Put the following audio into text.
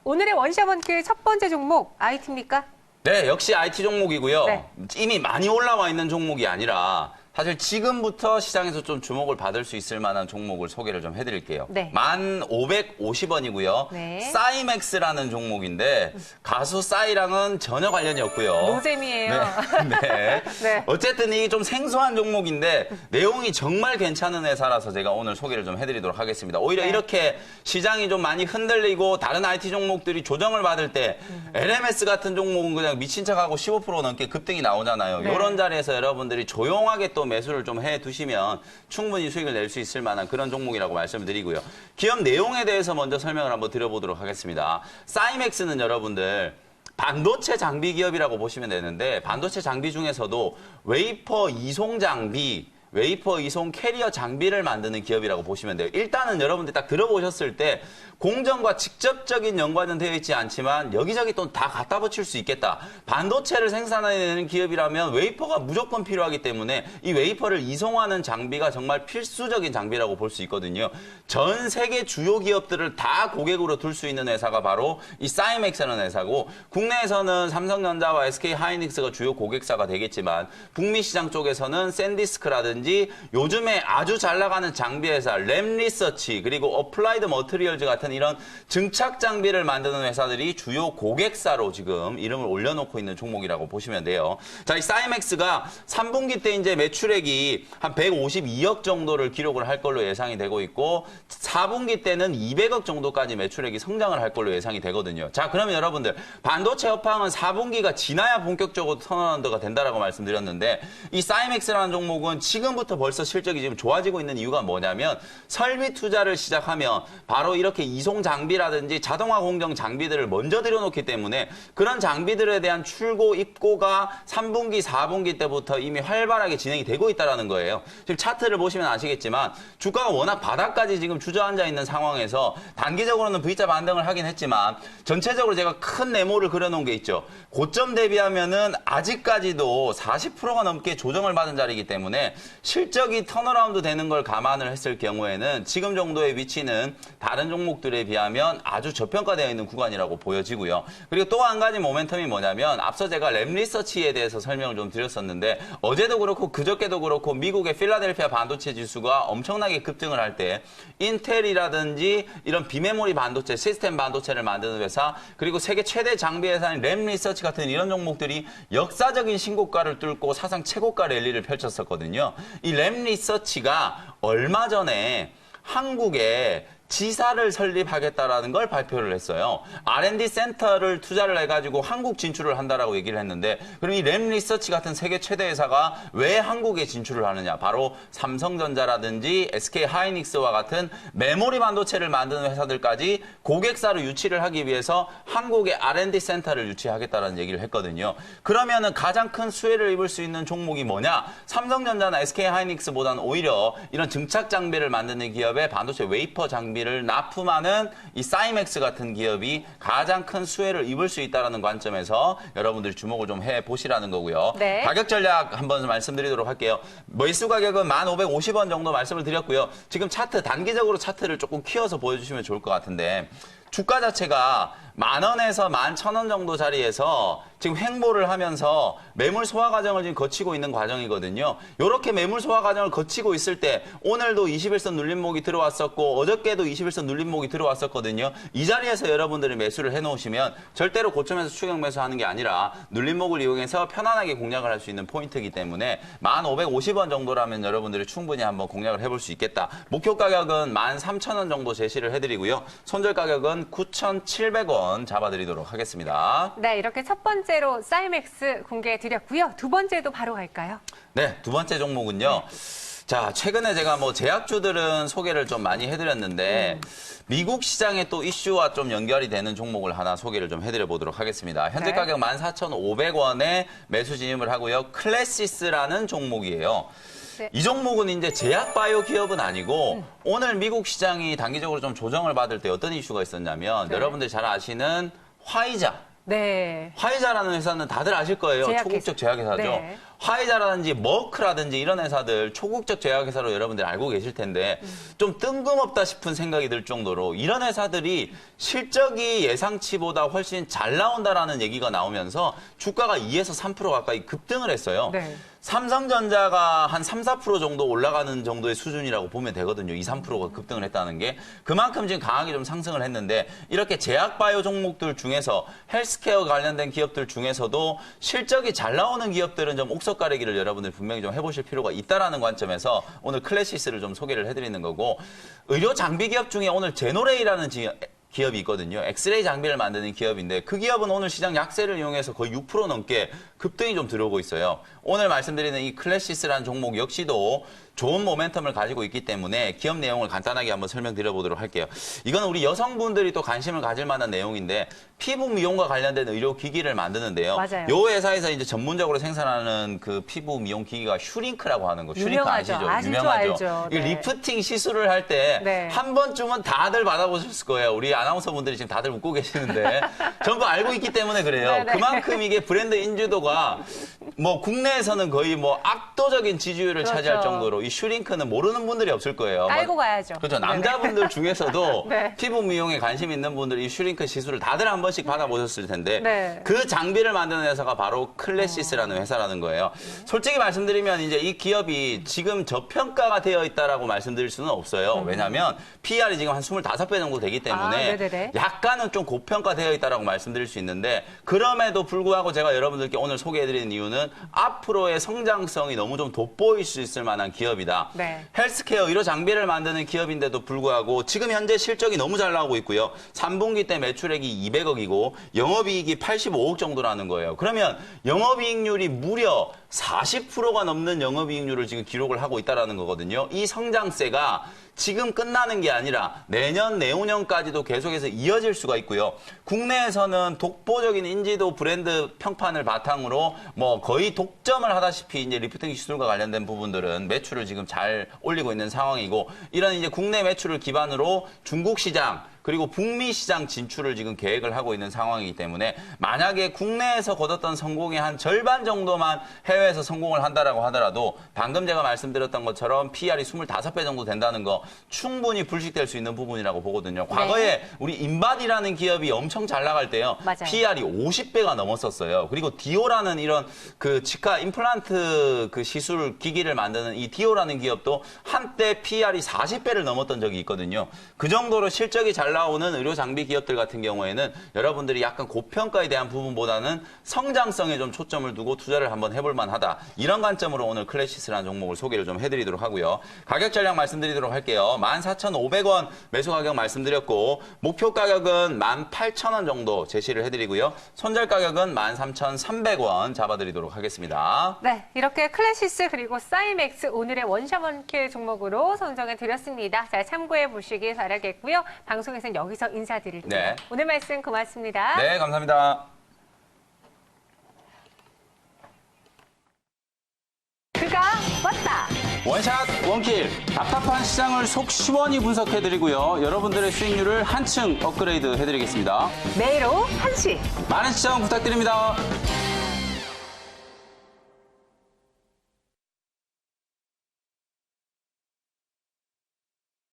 오늘의 원샷 원킬 첫 번째 종목 IT입니까? 네, 역시 IT 종목이고요. 네. 이미 많이 올라와 있는 종목이 아니라 사실 지금부터 시장에서 좀 주목을 받을 수 있을 만한 종목을 소개를 좀 해드릴게요. 네. 1,550원이고요. 네. 싸이맥스라는 종목인데 가수 싸이랑은 전혀 관련이 없고요. 노잼이에요. 네. 네. 네. 어쨌든 이게 좀 생소한 종목인데 내용이 정말 괜찮은 회사라서 제가 오늘 소개를 좀 해드리도록 하겠습니다. 오히려 네. 이렇게 시장이 좀 많이 흔들리고 다른 IT 종목들이 조정을 받을 때 LMS 같은 종목은 그냥 미친 척하고 15% 넘게 급등이 나오잖아요. 네. 이런 자리에서 여러분들이 조용하게 또 매수를 좀 해두시면 충분히 수익을 낼 수 있을 만한 그런 종목이라고 말씀을 드리고요. 기업 내용에 대해서 먼저 설명을 한번 드려보도록 하겠습니다. 싸이맥스는 여러분들 반도체 장비 기업이라고 보시면 되는데 반도체 장비 중에서도 웨이퍼 이송 장비, 웨이퍼 이송 캐리어 장비를 만드는 기업이라고 보시면 돼요. 일단은 여러분들 딱 들어보셨을 때 공정과 직접적인 연관은 되어 있지 않지만 여기저기 또 다 갖다 붙일 수 있겠다. 반도체를 생산해내는 기업이라면 웨이퍼가 무조건 필요하기 때문에 이 웨이퍼를 이송하는 장비가 정말 필수적인 장비라고 볼 수 있거든요. 전 세계 주요 기업들을 다 고객으로 둘 수 있는 회사가 바로 이 싸이맥스라는 회사고 국내에서는 삼성전자와 SK하이닉스가 주요 고객사가 되겠지만 북미 시장 쪽에서는 샌디스크라든지 요즘에 아주 잘 나가는 장비 회사 램리서치 그리고 어플라이드 머티리얼즈 같은 이런 증착 장비를 만드는 회사들이 주요 고객사로 지금 이름을 올려놓고 있는 종목이라고 보시면 돼요. 자, 이 싸이맥스가 3분기 때 이제 매출액이 한 152억 정도를 기록을 할 걸로 예상이 되고 있고 4분기 때는 200억 정도까지 매출액이 성장을 할 걸로 예상이 되거든요. 자, 그러면 여러분들 반도체 업황은 4분기가 지나야 본격적으로 턴어라운드가 된다라고 말씀드렸는데 이 싸이맥스라는 종목은 지금부터 벌써 실적이 지금 좋아지고 있는 이유가 뭐냐면 설비 투자를 시작하면 바로 이렇게 이송 장비라든지 자동화 공정 장비들을 먼저 들여놓기 때문에 그런 장비들에 대한 출고, 입고가 3분기, 4분기 때부터 이미 활발하게 진행이 되고 있다는 거예요. 지금 차트를 보시면 아시겠지만 주가가 워낙 바닥까지 지금 주저앉아 있는 상황에서 단기적으로는 V자 반등을 하긴 했지만 전체적으로 제가 큰 네모를 그려놓은 게 있죠. 고점 대비하면은 아직까지도 40%가 넘게 조정을 받은 자리이기 때문에 실적이 턴어라운드 되는 걸 감안을 했을 경우에는 지금 정도의 위치는 다른 종목들에 비하면 아주 저평가되어 있는 구간이라고 보여지고요. 그리고 또 한 가지 모멘텀이 뭐냐면 앞서 제가 램리서치에 대해서 설명을 좀 드렸었는데 어제도 그렇고 그저께도 그렇고 미국의 필라델피아 반도체 지수가 엄청나게 급등을 할 때 인텔이라든지 이런 비메모리 반도체, 시스템 반도체를 만드는 회사 그리고 세계 최대 장비 회사인 램리서치 같은 이런 종목들이 역사적인 신고가를 뚫고 사상 최고가 랠리를 펼쳤었거든요. 이 램리서치가 얼마 전에 한국에 지사를 설립하겠다라는 걸 발표를 했어요. R&D 센터를 투자를 해가지고 한국 진출을 한다라고 얘기를 했는데 그럼 이 램리서치 같은 세계 최대 회사가 왜 한국에 진출을 하느냐? 바로 삼성전자라든지 SK하이닉스와 같은 메모리 반도체를 만드는 회사들까지 고객사로 유치를 하기 위해서 한국의 R&D 센터를 유치하겠다라는 얘기를 했거든요. 그러면은 가장 큰 수혜를 입을 수 있는 종목이 뭐냐? 삼성전자나 SK하이닉스보다는 오히려 이런 증착 장비를 만드는 기업의 반도체 웨이퍼 장비를 납품하는 이 싸이맥스 같은 기업이 가장 큰 수혜를 입을 수 있다는 관점에서 여러분들이 주목을 좀 해보시라는 거고요. 네. 가격 전략 한번 말씀드리도록 할게요. 매수 가격은 1,550원 정도 말씀을 드렸고요. 지금 차트, 단기적으로 차트를 조금 키워서 보여주시면 좋을 것 같은데 주가 자체가 10,000원에서 11,000원 정도 자리에서 지금 횡보를 하면서 매물 소화 과정을 지금 거치고 있는 과정이거든요. 이렇게 매물 소화 과정을 거치고 있을 때 오늘도 21선 눌림목이 들어왔었고 어저께도 21선 눌림목이 들어왔었거든요. 이 자리에서 여러분들이 매수를 해놓으시면 절대로 고점에서 추격 매수하는 게 아니라 눌림목을 이용해서 편안하게 공략을 할 수 있는 포인트이기 때문에 1,550원 정도라면 여러분들이 충분히 한번 공략을 해볼 수 있겠다. 목표 가격은 13,000원 정도 제시를 해드리고요. 손절 가격은 9,700원 잡아드리도록 하겠습니다. 네, 이렇게 첫 번째로 싸이맥스 공개해드렸고요. 두 번째도 바로 갈까요? 네, 두 번째 종목은요. 자, 최근에 제가 뭐 제약주들은 소개를 좀 많이 해드렸는데 미국 시장의 또 이슈와 좀 연결이 되는 종목을 하나 소개를 좀 해드려 보도록 하겠습니다. 현재 네. 가격 14,500원에 매수 진입을 하고요. 클래시스라는 종목이에요. 네. 이 종목은 이제 제약바이오 기업은 아니고 오늘 미국 시장이 단기적으로 좀 조정을 받을 때 어떤 이슈가 있었냐면 네. 여러분들이 잘 아시는 화이자. 네. 화이자라는 회사는 다들 아실 거예요. 제약회사. 초국적 제약회사죠. 네. 화이자라든지 머크라든지 이런 회사들 초국적 제약회사로 여러분들 알고 계실 텐데 좀 뜬금없다 싶은 생각이 들 정도로 이런 회사들이 실적이 예상치보다 훨씬 잘 나온다라는 얘기가 나오면서 주가가 2에서 3% 가까이 급등을 했어요. 네. 삼성전자가 한 3, 4% 정도 올라가는 정도의 수준이라고 보면 되거든요. 2, 3%가 급등을 했다는 게. 그만큼 지금 강하게 좀 상승을 했는데 이렇게 제약바이오 종목들 중에서 헬스케어 관련된 기업들 중에서도 실적이 잘 나오는 기업들은 좀 옥석 가리기를 여러분들 분명히 좀 해보실 필요가 있다라는 관점에서 오늘 클래시스를 좀 소개를 해드리는 거고 의료 장비 기업 중에 오늘 제노레이라는 기업이 있거든요. 엑스레이 장비를 만드는 기업인데 그 기업은 오늘 시장 약세를 이용해서 거의 6% 넘게 급등이 좀 들어오고 있어요. 오늘 말씀드리는 이 클래시스라는 종목 역시도 좋은 모멘텀을 가지고 있기 때문에 기업 내용을 간단하게 한번 설명드려보도록 할게요. 이건 우리 여성분들이 또 관심을 가질 만한 내용인데 피부 미용과 관련된 의료 기기를 만드는데요. 맞아요. 요 회사에서 이제 전문적으로 생산하는 그 피부 미용 기기가 슈링크라고 하는 거. 슈링크 유명하죠. 아시죠? 아시죠, 유명하죠. 알죠. 이 네. 리프팅 시술을 할 때 네. 한 번쯤은 다들 받아보셨을 거예요. 우리 아나운서분들이 지금 다들 웃고 계시는데 전부 알고 있기 때문에 그래요. 네네. 그만큼 이게 브랜드 인지도가 뭐 국내에서는 거의 뭐 압도적인 지지율을 그렇죠. 차지할 정도로 이 슈링크는 모르는 분들이 없을 거예요. 깔고 가야죠. 그렇죠. 네네. 남자분들 중에서도 네. 피부 미용에 관심 있는 분들이 이 슈링크 시술을 다들 한 번씩 받아보셨을 텐데 네. 그 장비를 만드는 회사가 바로 클래시스라는 회사라는 거예요. 솔직히 말씀드리면 이제 이 기업이 지금 저평가가 되어 있다라고 말씀드릴 수는 없어요. 왜냐하면 PR이 지금 한 25배 정도 되기 때문에 네네네. 약간은 좀 고평가되어 있다라고 말씀드릴 수 있는데 그럼에도 불구하고 제가 여러분들께 오늘 소개해드리는 이유는 앞으로의 성장성이 너무 좀 돋보일 수 있을 만한 기업이다. 네. 헬스케어 의료 장비를 만드는 기업인데도 불구하고 지금 현재 실적이 너무 잘 나오고 있고요. 3분기 때 매출액이 200억이고 영업이익이 85억 정도라는 거예요. 그러면 영업이익률이 무려 40%가 넘는 영업이익률을 지금 기록을 하고 있다는 거거든요. 이 성장세가 지금 끝나는 게 아니라 내년, 내후년까지도 계속해서 이어질 수가 있고요. 국내에서는 독보적인 인지도 브랜드 평판을 바탕으로 뭐 거의 독점을 하다시피 이제 리프팅 시술과 관련된 부분들은 매출을 지금 잘 올리고 있는 상황이고 이런 이제 국내 매출을 기반으로 중국 시장 그리고 북미 시장 진출을 지금 계획을 하고 있는 상황이기 때문에 만약에 국내에서 거뒀던 성공의 한 절반 정도만 해외에서 성공을 한다라고 하더라도 방금 제가 말씀드렸던 것처럼 PR이 25배 정도 된다는 거 충분히 불식될 수 있는 부분이라고 보거든요. 과거에 우리 인바디라는 기업이 엄청 잘 나갈 때요. 맞아요. PR이 50배가 넘었었어요. 그리고 디오라는 이런 그 치카 임플란트 그 시술 기기를 만드는 이 디오라는 기업도 한때 PR이 40배를 넘었던 적이 있거든요. 그 정도로 실적이 잘 나오는 의료 장비 기업들 같은 경우에는 여러분들이 약간 고평가에 대한 부분보다는 성장성에 좀 초점을 두고 투자를 한번 해볼 만하다. 이런 관점으로 오늘 클래시스라는 종목을 소개를 좀 해드리도록 하고요. 가격 전략 말씀드리도록 할게요. 14,500원 매수 가격 말씀드렸고 목표 가격은 18,000원 정도 제시를 해드리고요. 손절 가격은 13,300원 잡아드리도록 하겠습니다. 네, 이렇게 클래시스 그리고 사이맥스 오늘의 원샷 원킬 종목으로 선정해 드렸습니다. 잘 참고해 보시기 바라겠고요. 방송에서는 여기서 인사드릴게요. 네. 오늘 말씀 고맙습니다. 네, 감사합니다. 그가 왔다. 원샷 원킬 답답한 시장을 속 시원히 분석해드리고요. 여러분들의 수익률을 한층 업그레이드 해드리겠습니다. 매일 오후 1시. 많은 시청 부탁드립니다.